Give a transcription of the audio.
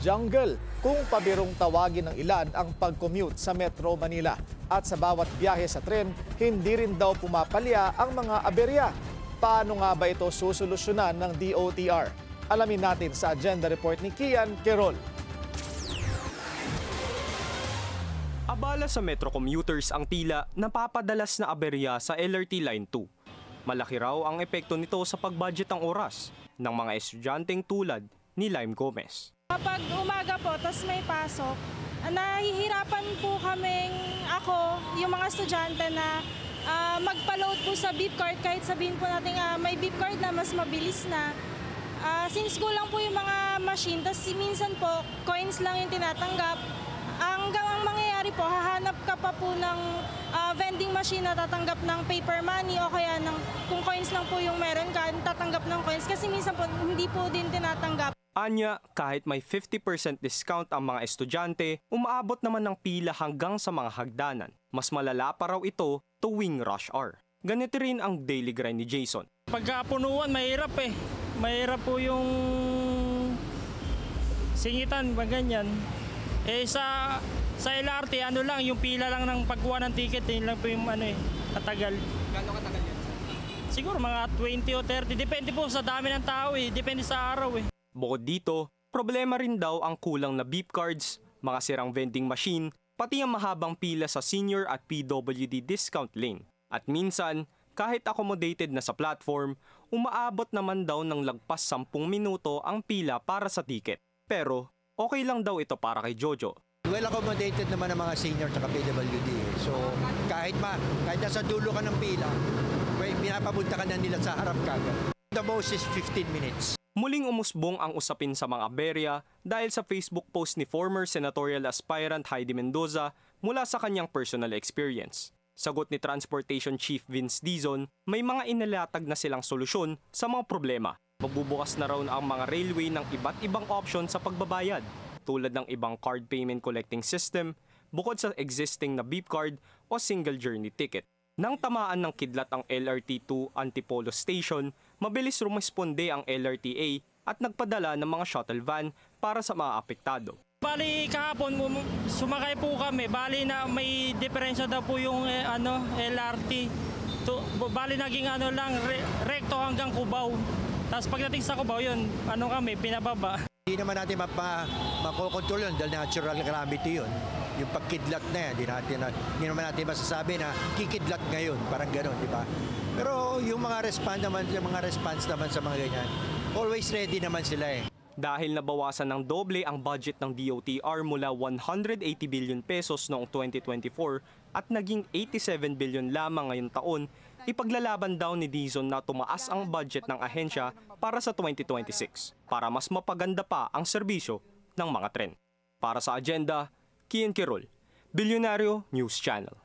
jungle kung pabirong tawagin ng ilan ang pag-commute sa Metro Manila. At sa bawat biyahe sa tren, hindi rin daw pumapalya ang mga aberya. Paano nga ba ito susolusyonan ng DOTR? Alamin natin sa agenda report ni Kian Querol. Abala sa Metro commuters ang tila napapadalas na aberya sa LRT Line 2. Malaki raw ang epekto nito sa pagbudget ng oras ng mga estudyanteng tulad ni Lime Gomez. Kapag umaga po, tas may pasok, nahihirapan po kaming ako, yung mga estudyante na magpa-load po sa beep card kahit sabihin po natin may beep card na mas mabilis na. Since kulang po yung mga machine, tas minsan po coins lang yung tinatanggap. Ang mangyayari po, hahanap ka pa po ng vending machine na tatanggap ng paper money o kaya kung coins lang po yung meron ka, tatanggap ng coins kasi minsan po hindi po din tinatanggap. Anya, kahit may 50% discount ang mga estudyante, umaabot naman ng pila hanggang sa mga hagdanan. Mas malala pa raw ito tuwing rush hour. Ganito rin ang daily grind ni Jason. Pagkapunuan, mahirap eh. Mahirap po yung singitan, ganyan. Sa LRT, lang, yung pila lang ng pagkuha ng ticket, yun lang po yung katagal. Gano'ng katagal yan? Siguro mga 20 o 30, depende po sa dami ng tao depende sa araw Bukod dito, problema rin daw ang kulang na beep cards, mga sirang vending machine, pati ang mahabang pila sa senior at PWD discount lane. At minsan, kahit accommodated na sa platform, umaabot naman daw ng lagpas 10 minuto ang pila para sa ticket. Pero, okay lang daw ito para kay Jojo. Well accommodated naman ang mga senior at PWD. So kahit nasa dulo ka ng pila, pinapapunta ka na nila sa harap kagad. The most is 15 minutes. Muling umusbong ang usapin sa mga aberya dahil sa Facebook post ni former senatorial aspirant Heidi Mendoza mula sa kanyang personal experience. Sagot ni Transportation Chief Vince Dizon, may mga inilatag na silang solusyon sa mga problema. Magbubukas na raw ang mga railway ng iba't ibang option sa pagbabayad, tulad ng ibang card payment collecting system, bukod sa existing na beep card o single journey ticket. Nang tamaan ng kidlat ang LRT2 Antipolo Station, mabilis rumisponde ang LRTA at nagpadala ng mga shuttle van para sa mga apektado. Bali kahapon sumakay po kami, bali na may diferensya daw po yung LRT. Bali naging rekto hanggang Cubao. Tapos pagdating sa Cubao yun, kami pinababa. Hindi naman natin makokontrol yun dahil natural calamity yun. Yung pagkidlat na yan, hindi naman natin masasabi na kikidlat ngayon, parang gano'n, di ba? Pero yung mga response naman sa mga ganyan, always ready naman sila Dahil nabawasan ng doble ang budget ng DOTR mula 180 billion pesos noong 2024 at naging 87 billion lamang ngayong taon, ipaglalaban daw ni Dizon na tumaas ang budget ng ahensya para sa 2026 para mas mapaganda pa ang serbisyo ng mga tren. Para sa agenda, Kian Querol, Bilyonaryo News Channel.